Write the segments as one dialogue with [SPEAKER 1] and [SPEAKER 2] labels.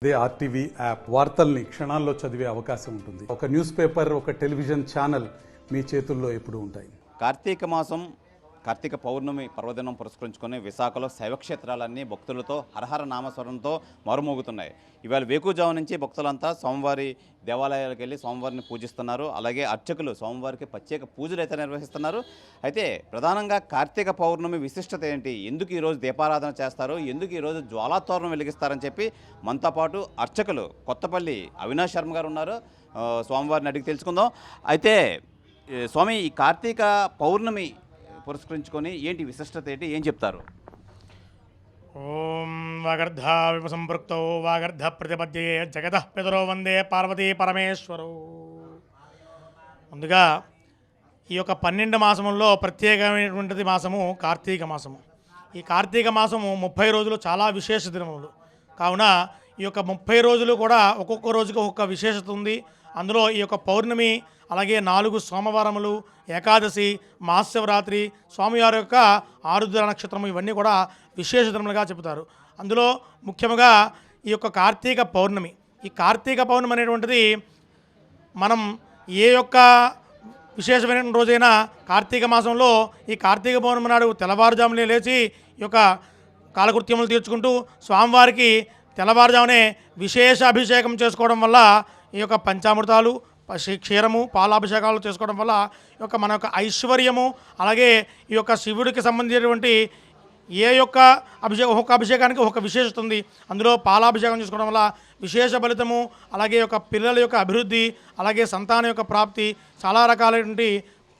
[SPEAKER 1] అదే RTV app వార్తల్ని క్షణాల్లో చదివే అవకాశం ఉంటుంది. ఒక న్యూస్ పేపర్, ఒక టెలివిజన్ ఛానల్ మీ చేతుల్లో ఎప్పుడూ ఉంటాయి.
[SPEAKER 2] కార్తీక పౌర్ణమి పర్వదినం పురస్కరించుకొని విశాఖలో శైవక్షేత్రాలన్నీ భక్తులతో హరహర నామస్వరంతో మారుమోగుతున్నాయి. ఇవాళ వేకుజాము నుంచి భక్తులంతా స్వామివారి దేవాలయాలకు వెళ్ళి స్వామివారిని పూజిస్తున్నారు. అలాగే అర్చకులు స్వామివారికి ప్రత్యేక పూజలు అయితే నిర్వహిస్తున్నారు. అయితే ప్రధానంగా కార్తీక పౌర్ణమి విశిష్టత ఏంటి, ఎందుకు ఈరోజు దీపారాధన చేస్తారు, ఎందుకు ఈరోజు జ్వాలాతోరణం వెలిగిస్తారని చెప్పి మనతో పాటు అర్చకులు కొత్తపల్లి అవినాష్ శర్మ గారు ఉన్నారు. స్వామివారిని అడిగి తెలుసుకుందాం. అయితే స్వామి, ఈ కార్తీక పౌర్ణమి పురస్కరించుకొని ఏంటి విశిష్టత ఏంటి, ఏం చెప్తారు?
[SPEAKER 3] ఓం వాగర్ధ విపసంపృక్తో వాగర్ధ ప్రతిపద్యే జగతః పితరో వందే పార్వతీ పరమేశ్వరో. ముందుగా ఈ యొక్క 12 మాసముల్లో ప్రత్యేకమైనటువంటిది మాసము కార్తీక మాసము. ఈ కార్తీక మాసము 30 రోజులు చాలా విశేష దినములు కావున ఈ యొక్క 30 రోజులు కూడా ఒక్కొక్క రోజుకి ఒక్కొక్క విశేషత ఉంది. అందులో ఈ యొక్క పౌర్ణమి, అలాగే 4 సోమవారములు, ఏకాదశి, మహాశివరాత్రి, స్వామివారి యొక్క ఆరుద్ర నక్షత్రము, ఇవన్నీ కూడా విశేష దినములుగా చెబుతారు. అందులో ముఖ్యంగా ఈ యొక్క కార్తీక పౌర్ణమి. ఈ కార్తీక పౌర్ణమి అనేటువంటిది మనం ఏ యొక్క విశేషమైన రోజైనా కార్తీక మాసంలో ఈ కార్తీక పౌర్ణమి నాడు తెల్లవారుజామునే లేచి ఈ యొక్క కాలకృత్యములు తీర్చుకుంటూ స్వామివారికి తెల్లవారుజామునే విశేష అభిషేకం చేసుకోవడం వల్ల ఈ యొక్క పంచామృతాలు, క్షీరము, పాలాభిషేకాలు చేసుకోవడం వల్ల ఈ యొక్క మన యొక్క ఐశ్వర్యము, అలాగే ఈ యొక్క శివుడికి సంబంధించినటువంటి ఏ యొక్క ఒక్కొక్క అభిషేకానికి ఒక విశేషత ఉంది. అందులో పాలాభిషేకం చేసుకోవడం వల్ల విశేష ఫలితము, అలాగే యొక్క పిల్లల యొక్క అభివృద్ధి, అలాగే సంతానం యొక్క ప్రాప్తి, చాలా రకాలైనటువంటి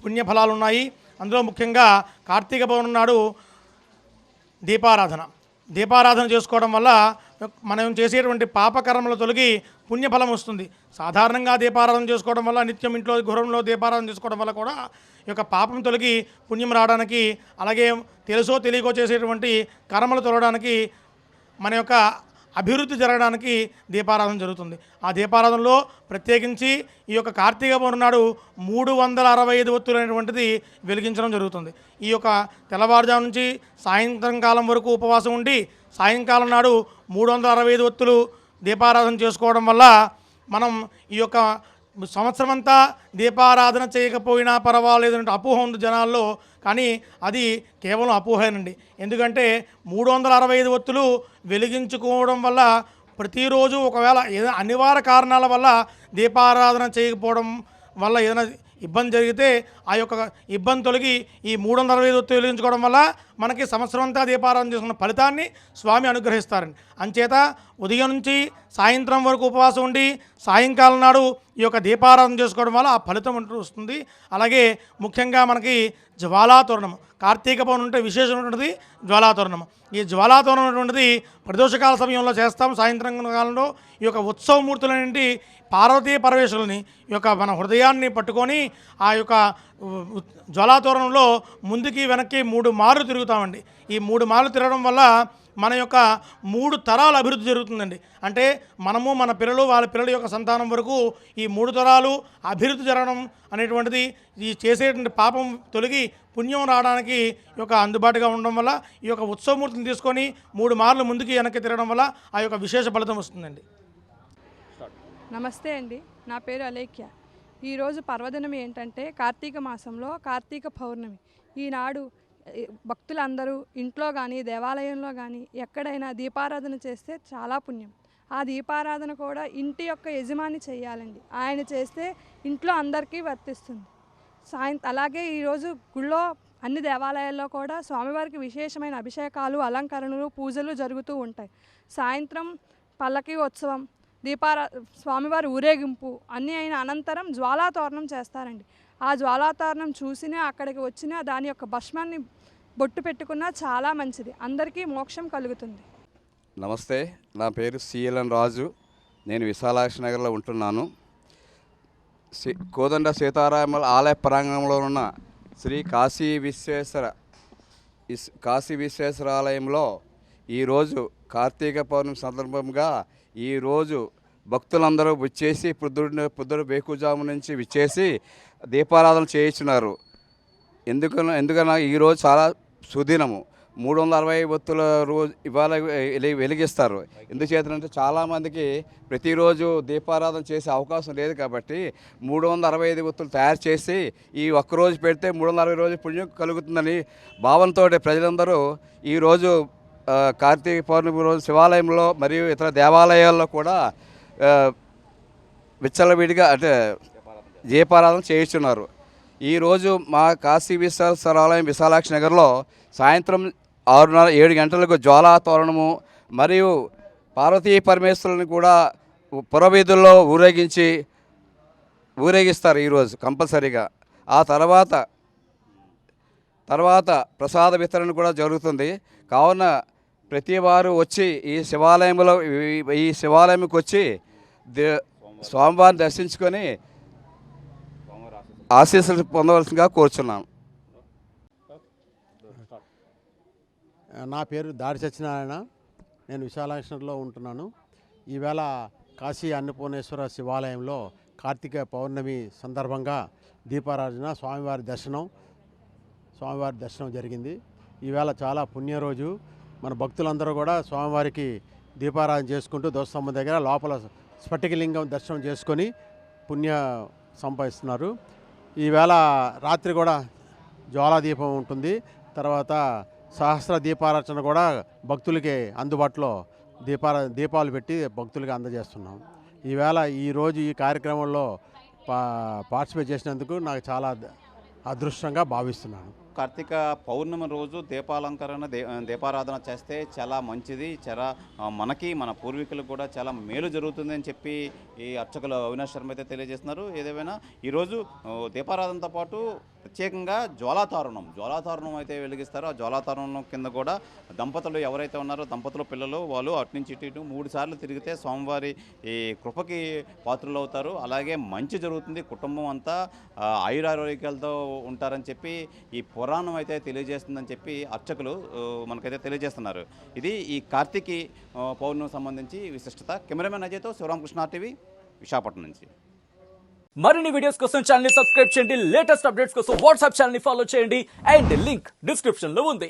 [SPEAKER 3] పుణ్యఫలాలు ఉన్నాయి. అందులో ముఖ్యంగా కార్తీక పౌర్ణమి నాడు దీపారాధన చేసుకోవడం వల్ల మనం చేసేటువంటి పాపకర్మలు తొలగి పుణ్యఫలం వస్తుంది. సాధారణంగా దీపారాధన చేసుకోవడం వల్ల, నిత్యం ఇంట్లో గృహంలో దీపారాధన చేసుకోవడం వల్ల కూడా ఈ యొక్క పాపం తొలగి పుణ్యం రావడానికి, అలాగే తెలుసో తెలియకో చేసేటువంటి కర్మలు తొలగడానికి, మన యొక్క అభివృద్ధి జరగడానికి దీపారాధన జరుగుతుంది. ఆ దీపారాధనలో ప్రత్యేకించి ఈ యొక్క కార్తీక పౌర్ణమి నాడు 365 ఒత్తులు అనేటువంటిది వెలిగించడం జరుగుతుంది. ఈ యొక్క తెల్లవారుజాము నుంచి సాయంత్రం కాలం వరకు ఉపవాసం ఉండి సాయంకాలం నాడు 365 ఒత్తులు దీపారాధన చేసుకోవడం వల్ల మనం ఈ యొక్క సంవత్సరం అంతా దీపారాధన చేయకపోయినా పర్వాలేదు అంటే అపోహ ఉంది జనాల్లో. కానీ అది కేవలం అపోహేనండి. ఎందుకంటే 365 ఒత్తులు వెలిగించుకోవడం వల్ల ప్రతిరోజు ఒకవేళ ఏదైనా అనివార్య కారణాల వల్ల దీపారాధన చేయకపోవడం వల్ల ఏదైనా ఇబ్బంది జరిగితే ఆ యొక్క ఇబ్బంది తొలగి ఈ 365 ఒత్తులు వెలిగించుకోవడం వల్ల మనకి సంవత్సరం అంతా దీపారాధన చేసుకున్న ఫలితాన్ని స్వామి అనుగ్రహిస్తారండి. అంచేత ఉదయం నుంచి సాయంత్రం వరకు ఉపవాసం ఉండి సాయంకాలం నాడు ఈ యొక్క దీపారాధన చేసుకోవడం వల్ల ఆ ఫలితం వస్తుంది. అలాగే ముఖ్యంగా మనకి జ్వాలాతోరణం, కార్తీక పౌర్ణమి ఉంటే విశేషమైనటువంటిది జ్వాలాతోరణం. ఈ జ్వాలాతోరణం అనేటువంటిది ప్రదోషకాల సమయంలో చేస్తాం. సాయంత్రం కాలంలో ఈ యొక్క ఉత్సవమూర్తులనేంటి పార్వతీ పరమేశ్వరుని ఈ యొక్క మన హృదయాన్ని పట్టుకొని ఆ యొక్క జ్వాలాతోరణంలో ముందుకి వెనక్కి 3 మార్లు తిరుగుతామండి. ఈ 3 మార్లు తిరగడం వల్ల మన యొక్క 3 తరాల అభివృద్ధి జరుగుతుందండి. అంటే మనము, మన పిల్లలు, వాళ్ళ పిల్లల యొక్క సంతానం వరకు ఈ 3 తరాలు అభివృద్ధి జరగడం అనేటువంటిది, ఈ చేసేటువంటి పాపం తొలగి పుణ్యం రావడానికి ఈ యొక్క అందుబాటుగా ఉండడం వల్ల ఈ యొక్క ఉత్సవమూర్తిని తీసుకొని 3 మార్లు ముందుకి వెనక్కి తిరగడం వల్ల ఆ యొక్క విశేష ఫలితం వస్తుందండి.
[SPEAKER 4] నమస్తే అండి, నా పేరు అలేఖ్య. ఈరోజు పర్వదినం ఏంటంటే కార్తీక మాసంలో కార్తీక పౌర్ణమి. ఈనాడు భక్తులందరూ ఇంట్లో కానీ దేవాలయంలో కానీ ఎక్కడైనా దీపారాధన చేస్తే చాలా పుణ్యం. ఆ దీపారాధన కూడా ఇంటి యొక్క యజమాని చేయాలండి. ఆయన చేస్తే ఇంట్లో అందరికీ వర్తిస్తుంది. అలాగే ఈరోజు గుళ్ళో అన్ని దేవాలయాల్లో కూడా స్వామివారికి విశేషమైన అభిషేకాలు, అలంకరణలు, పూజలు జరుగుతూ ఉంటాయి. సాయంత్రం పల్లకి ఉత్సవం, స్వామివారి ఊరేగింపు అన్నీ అయిన అనంతరం జ్వాలాతోరణం చేస్తారండి. ఆ జ్వాలాతోరణం చూసినా, అక్కడికి వచ్చినా దాని యొక్క భస్మాన్ని బొట్టు పెట్టుకున్నా చాలా మంచిది, అందరికీ మోక్షం కలుగుతుంది.
[SPEAKER 5] నమస్తే, నా పేరు సిఎల్ఎన్ రాజు. నేను విశాలాక్షి నగర్లో ఉంటున్నాను. కోదండ సీతారాముల ఆలయ ప్రాంగణంలో ఉన్న శ్రీ కాశీ విశ్వేశ్వర ఆలయంలో ఈరోజు కార్తీక పౌర్ణమి సందర్భంగా ఈరోజు భక్తులందరూ విచ్చేసి పొద్దున వేకుజాము నుంచి విచ్చేసి దీపారాధన చేయించున్నారు. ఎందుకన్నా ఈరోజు చాలా సుదినము. 360 ఒత్తుల రోజు ఇవాళ వెలిగిస్తారు. ఎందుచేతనంటే చాలామందికి ప్రతిరోజు దీపారాధన చేసే అవకాశం లేదు కాబట్టి 365 ఒత్తులు తయారు చేసి ఈ ఒక్కరోజు పెడితే 360 రోజులు పుణ్యం కలుగుతుందని భావంతో ప్రజలందరూ ఈరోజు కార్తీక పౌర్ణమి రోజు శివాలయంలో మరియు ఇతర దేవాలయాల్లో కూడా విచ్చలవిడిగా అంటే దీపారాధన చేయిస్తున్నారు. ఈరోజు మా కాశీ విశ్వేశ్వరాలయం విశాలాక్షి నగర్లో సాయంత్రం 6:30-7 గంటలకు జ్వాలా తోరణము మరియు పార్వతీ పరమేశ్వరుని కూడా పురవీధుల్లో ఊరేగిస్తారు ఈరోజు కంపల్సరీగా. ఆ తర్వాత ప్రసాద వితరణ కూడా జరుగుతుంది. కావున ప్రతి వారు వచ్చి ఈ శివాలయంకి వచ్చి స్వామివారిని దర్శించుకొని ఆశీస్సులు పొందవలసిందిగా కోరుచున్నాను.
[SPEAKER 6] నా పేరు దాడి సత్యనారాయణ. నేను విశాలాక్షణలో ఉంటున్నాను. ఈవేళ కాశీ అన్నపూర్ణేశ్వర శివాలయంలో కార్తీక పౌర్ణమి సందర్భంగా దీపారాధన స్వామివారి దర్శనం జరిగింది. ఈవేళ చాలా పుణ్య రోజు. మన భక్తులందరూ కూడా స్వామివారికి దీపారాధన చేసుకుంటూ ధ్వజస్తంభం దగ్గర లోపల స్ఫటికలింగం దర్శనం చేసుకొని పుణ్య సంపాదిస్తున్నారు. ఈవేళ రాత్రి కూడా జ్వాలా దీపం ఉంటుంది. తర్వాత సహస్ర దీపారాధన కూడా భక్తులకి అందుబాటులో దీపాలు పెట్టి భక్తులకి అందజేస్తున్నాం. ఈరోజు ఈ కార్యక్రమంలో పార్టిసిపేట్ చేసినందుకు నాకు చాలా అదృష్టంగా భావిస్తున్నాను.
[SPEAKER 2] కార్తీక పౌర్ణమి రోజు దీపారాధన చేస్తే చాలా మంచిది, చాలా మనకి మన పూర్వీకులకు కూడా చాలా మేలు జరుగుతుంది అని చెప్పి ఈ అర్చకులు అవినాష్ శర్మ అయితే తెలియజేస్తున్నారు. ఏదేమైనా ఈరోజు దీపారాధనతో పాటు ప్రత్యేకంగా జ్వాలాతోరణం అయితే వెలిగిస్తారు. ఆ జ్వాలాతోరణం కింద కూడా దంపతులు ఎవరైతే ఉన్నారో పిల్లలు వాళ్ళు అటు నుంచి ఇటు 3 సార్లు తిరిగితే స్వామివారి ఈ కృపకి పాత్రలు అవుతారు. అలాగే మంచి జరుగుతుంది, కుటుంబం అంతా ఆయురారోగ్యాలతో ఉంటారని చెప్పి ఈ పురాణం అయితే తెలియజేస్తుందని చెప్పి అర్చకులు మనకైతే తెలియజేస్తున్నారు. ఇది ఈ కార్తీకి పౌర్ణమికి సంబంధించి విశిష్టత. కెమెరామెన్ అజయ్తో శివరామకృష్ణ టీవీ విశాఖపట్నం నుంచి.
[SPEAKER 7] మరిన్ని వీడియోస్ కోసం ఛానల్ ని సబ్స్క్రైబ్ చేయండి. లేటెస్ట్ అప్డేట్స్ కోసం వాట్సాప్ ఛానల్ ని ఫాలో చేయండి. అండ్ లింక్ డిస్క్రిప్షన్ లో ఉంది.